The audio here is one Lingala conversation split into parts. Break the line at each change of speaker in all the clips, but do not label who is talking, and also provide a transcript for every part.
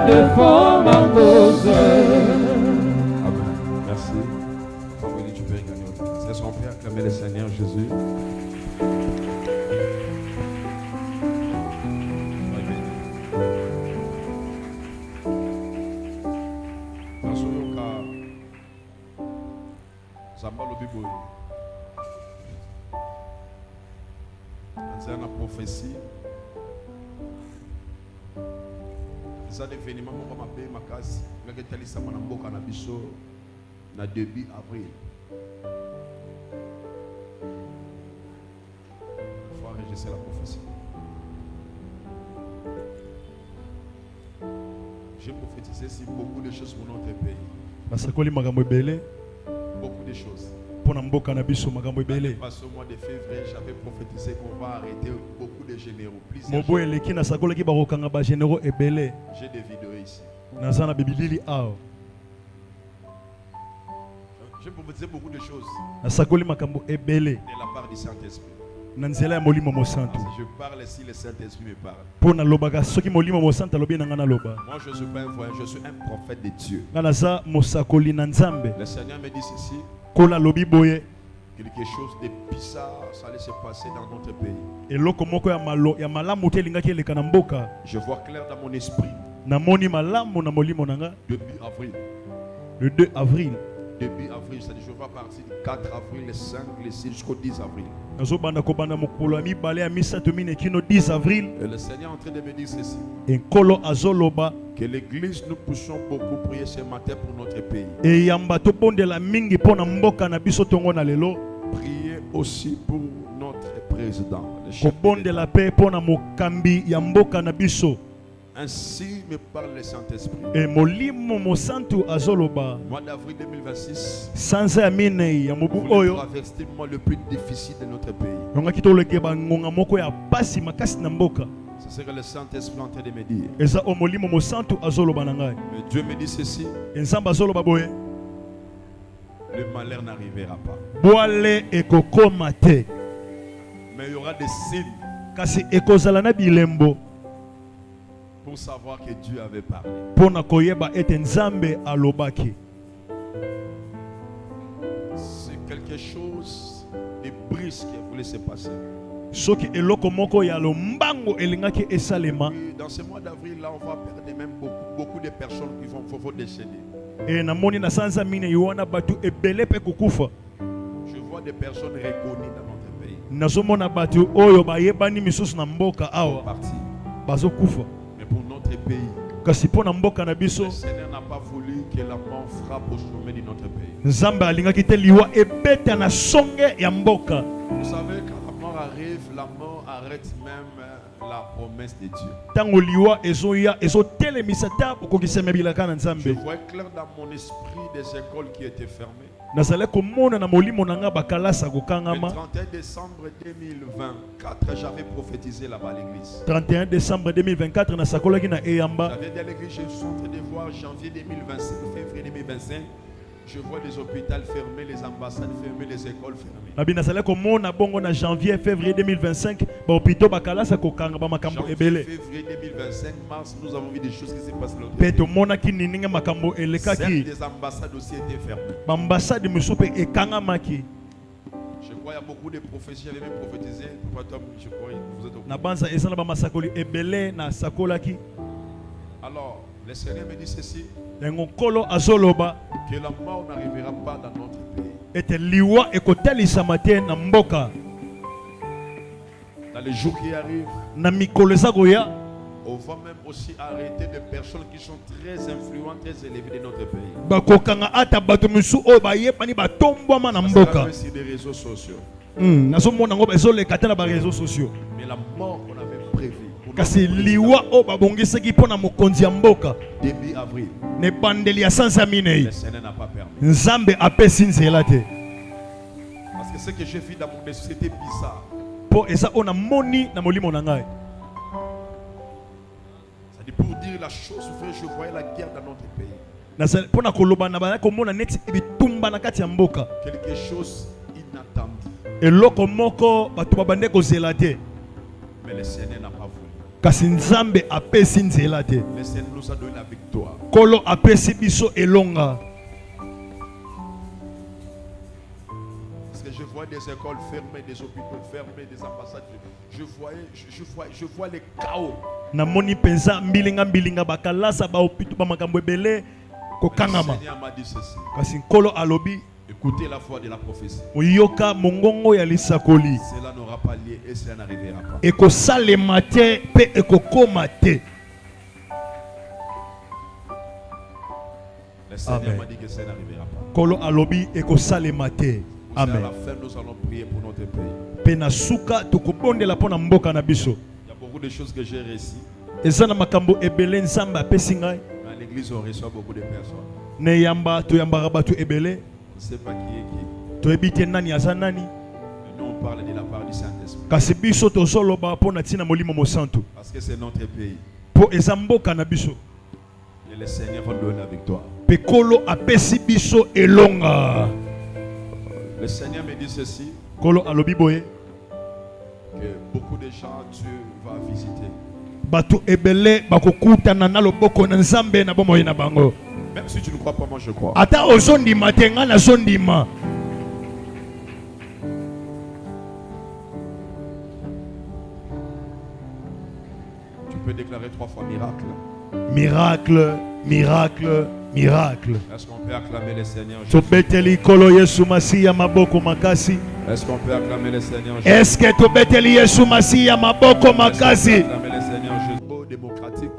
défends ma cause.
Amen. Merci. Famille, tu peux gagner. C'est son Père, acclamer le Seigneur Jésus. C'est une prophétie. C'est un événement qui m'a payé ma case. Je vais te laisser mon ambo canabiso na début avril. Il faut enregistrer la prophétie. J'ai prophétisé sur beaucoup de choses pour notre pays. Beaucoup de choses.
Pona mboka na biso makambo ebele.
Parce au mois de février, j'avais prophétisé qu'on va arrêter beaucoup de généraux.
Mobo eleki na sakolaki bakokanga ba généraux ebele.
J'ai des vidéos ici.
Nazana bibilili awo.
J'ai prophétisé beaucoup de choses.
Na sakoli makambo ebele.
De la part du Saint-Esprit.
Na nzela ya molimo mo santo.
Si je parle si le Saint-Esprit me parle.
Pona lobaka soki molimo mo santo lobi na ngana loba.
Moi je suis pas un voyant, je suis un prophète de Dieu.
Ngana za mosakoli na nzambe.
Le Seigneur me dit ceci.
Kola lobi boye.
Quelque chose de bizarre, ça allait se passer dans notre pays.
Eloko moko ya malamu te lingaki eleka na mboka.
Je vois clair dans mon esprit.
Na moni malamu na molimo nanga.
Début avril.
Le 2 avril.
Début avril, c'est-à-dire je vois partir du 4 avril, le 5, le 6 jusqu'au 10 avril.
Nazo banda ko banda mokolo mi balé ya misato mine kino 10 avril.
Et le Seigneur est en train de me dire ceci.
Enkolo azoloba.
Que l'église, nous puissions beaucoup prier ce matin pour notre pays.
Et yamba to bondela mingi pona mboka na biso tongo na lelo.
Prier aussi pour notre président.
Ko bondela pe pona mokambi ya mboka na biso.
Ainsi me parle le Saint-Esprit.
Et molimo mo santu azoloba.
Mois d'avril 2026.
Sanza ya mine ya mobu oyo.
Traverser le mois le plus difficile de notre pays.
Nonga kitoleke ba ngonga moko ya pasi makasi na mboka.
C'est ce que le Saint-Esprit est en train de me dire.
Eza o molimo mo santu azoloba na ngai.
Mais Dieu me dit ceci.
Enzamba azoloba boye.
Le malheur n'arrivera pas.
Boale ekokoma te.
Mais il y aura des signes.
Kasi ekozala na bilembo.
Pour savoir que Dieu avait parlé.
Pona koyeba ete nzambe alobaki.
C'est quelque chose de brusque qui voulait se passer.
Soki eloko moko ya lombango elingaki esalema.
Dans ce mois d'avril là, on va perdre même beaucoup de personnes qui vont décéder.
Et na moni na sanza mine yuana batu ebele pe kukufa.
Je vois des personnes reconnues dans notre pays.
Nazomona batu oyo bayebani misusu na mboka awa. Bazo kufa.
Mais pour notre pays,
kasi pona mboka na biso,
le Seigneur n'a pas voulu que la mort frappe au sommet de notre pays.
Nzambe alingaki te liwa ebeta na songe ya mboka.
Vous savez, quand la mort arrive, la mort arrête même la promesse de Dieu.
Tango liwa ezoya ezotelemisa ta okokisema bilaka na Nzambe.
Je vois clair dans mon esprit des écoles qui étaient fermées.
Nazale komona na molimo nanga bakalasa
Le
kokangama.
31 décembre 2024, j'avais prophétisé là-bas à l'église.
31 décembre 2024 na sakolaki na eyamba.
J'avais dit à l'église, je suis en train de voir janvier 2025, février 2025. Je vois des hôpitaux fermés, les ambassades fermées, les écoles fermées.
Nabi nazale komona bongo na janvier février 2025 ba hôpitaux bakalasa kokanga ba makambo ebele.
Février 2025, mars, nous avons vu des choses qui se passent dans notre
Peto
pays.
mona kininga makambo elekaki.
Des ambassades aussi étaient fermées.
Ba ambassade musupe ekangamaki.
Je crois qu'il y a beaucoup de prophéties, j'avais même prophétisé. Papa Tom, je crois que vous êtes au
Na banza ezana ba masakoli ebele na sakolaki.
Alors, le Seigneur me dit ceci.
Ngokolo azoloba
Que la mort n'arrivera pas dans notre pays.
ete liwa ekotelisa mate na mboka.
Dans les jours qui arrivent,
Na mikolo ezakoya,
on va même aussi arrêter des personnes qui sont très influentes, très élevées de notre pays.
bakokanga ata bato misu oyo bayebani batombwama na mboka.
Sur des réseaux sociaux.
Nazomona ngo ezoleka te na ba réseaux sociaux.
Mais la mort qu'on avait prévue.
Kasi liwa oyo babongisaki mpo na mokonzi ya mboka.
Début avril.
Ne bandeli ya sansa minei.
Le Seigneur n'a pas permis.
Nzambe apesi nzela te.
Parce que ce que j'ai vu dans mon esprit, c'était bizarre.
Po eza ona moni na molimo na ngai.
C'est-à-dire pour dire la chose vraie, je voyais la guerre dans notre pays.
Na pona koloba na bana komona neti bitumba na kati ya mboka.
Quelque chose inattendu.
Eloko moko bato babande kozela te.
Mais le Seigneur n'a pas voulu.
kasi nzambe apesi nzela te.
Le Seigneur nous a donné la victoire.
Kolo apesi biso elonga.
Parce que je vois des écoles fermées, des hôpitaux fermés, des ambassades. Je vois les chaos.
Namoni penza mbilinga bakalasa ba hôpitaux ba makambo ebele kokangama.
Le Seigneur m'a dit ceci.
Kasi kolo alobi
Écoutez la voix de la prophétie.
oyoka mongongo ya lisakoli.
Cela n'aura pas lieu et cela n'arrivera pas.
Eko salema te pe eko koma te.
Le Seigneur
Amen.
m'a dit que cela n'arrivera pas.
Kolo alobi eko salema te.
À
Amen.
la fin, nous allons prier pour notre pays.
Pena suka tokobondela pona mboka na biso.
Il y a beaucoup de choses que j'ai réussi.
Eza na makambo ebele nzambe apesi ngai.
Mais à l'église, on reçoit beaucoup de personnes.
Ne yamba to yambaka bato ebele.
On ne sait pas qui est qui.
Toyebi te nani aza nani.
Mais nous, on parle de la part du Saint-Esprit.
Kasi biso tozoloba pona ntina molimo mosantu.
Parce que c'est notre pays.
Po eza mboka na biso.
Et le Seigneur va nous donner la victoire.
Pe kolo apesi biso elonga.
Le Seigneur me dit ceci,
Kolo alobi boye.
que beaucoup de gens Dieu va visiter.
Bato ebele bakokutana na loboko na nzambe na bomoi na bango.
Même si tu ne crois pas, moi je crois.
Ata ozondima te nga na zondima.
Tu peux déclarer 3 fois miracle.
Miracle, miracle, miracle.
Est-ce qu'on peut acclamer le Seigneur Jésus?
Tobeteli kolo Yesu Masiya maboko makasi.
Est-ce qu'on peut acclamer le Seigneur Jésus?
Est-ce que tobeteli Yesu Masiya maboko makasi?
Acclamer le Seigneur Jésus. Démocratique.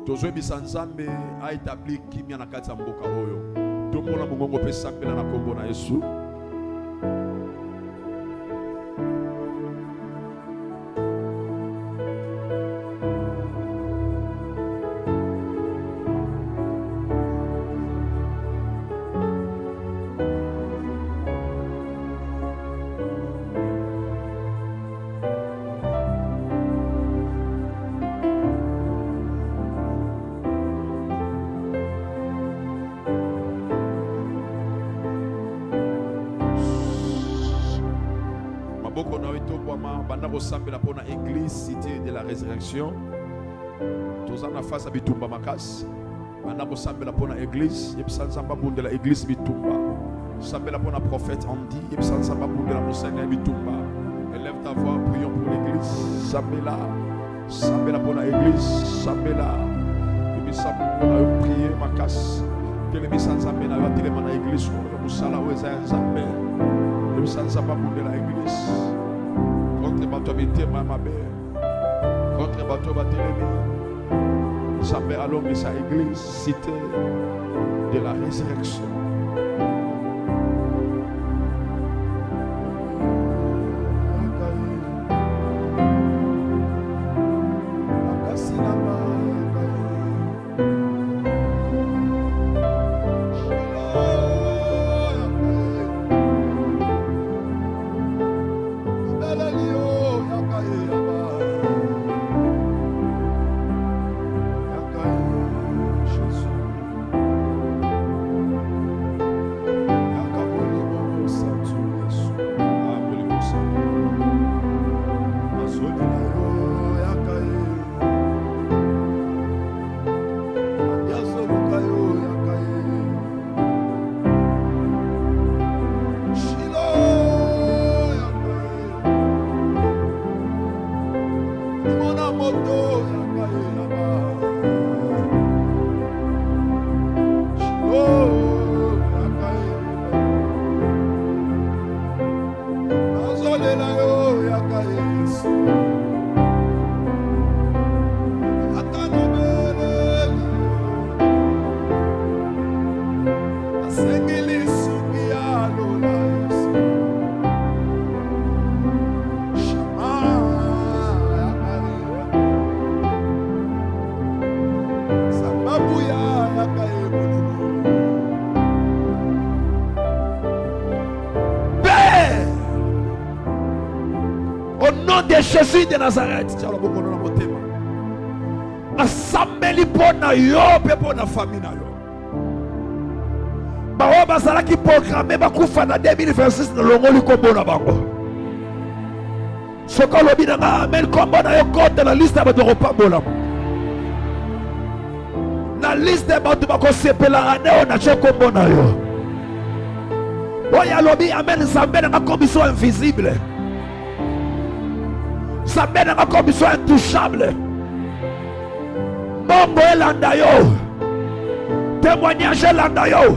Tozwe bisanzambe a établi kimia na kati ya mboka oyo. Tomona mongongo pe sambela na kombo na Yesu. Sambela pona église cité de la résurrection. Tozana face à bitumba makas. Manabo sambela pona église. Yepsanzamba bundela église bitumba. Sambela pona prophète Andy. Yepsanzamba bundela monseigneur bitumba. Élève ta voix, prions pour l'église. Sambela. Sambela pona église. Sambela. Yepsamba pona prier makas. Que les misanzambe na yatile mana église. Musala weza nzambe. Yepsanzamba bundela église. Contre bateau habité ma mère. Contre bateau batelemi. Sambé allons sa église, cité de la résurrection.
Jésus de Nazareth. Asambeli pona yo pe pona famille na yo. Bawo basala ki programme bakufa na 2026 na longoli kombo na bango.
Ce qu'on l'a dit dans Amen, comme on a eu compte dans la liste de votre repas, la liste de votre repas, on a fait comme on a eu. Oh, il y a l'objet, Amen, ça met dans la commission invisible. Ça met dans la commission intouchable. Mongo et Landayo. Témoignage Landayo.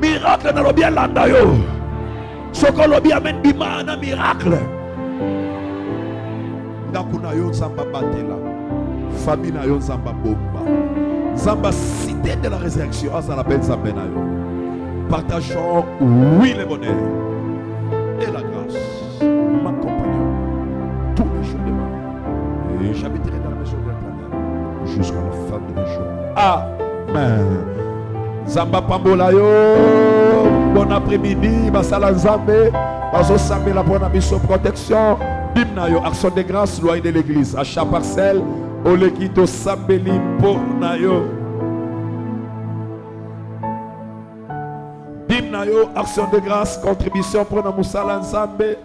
Miracle dans l'objet Landayo. Ce qu'on l'objet, Amen, bima un miracle. Ndakuna yo nzamba batela. Famille na yo nzamba bomba. Nzamba cité de la résurrection. Ça l'appelle Nzamba na yo. Partageons, oui, le bonheur et la grâce m'accompagnent tous les jours de ma vie. Et j'habiterai dans la maison de l'Éternel jusqu'à la fin de mes jours. Amen. Zamba Pambolayo, bon après-midi, Basala Nzambe, Baso Sambe la bonne mission protection, Bimnayo, action de grâce, loyer de l'église, achat parcelle, Olekito Sambeli Ponayo. Action de grâce, contribution pour Namoussala Nzambe.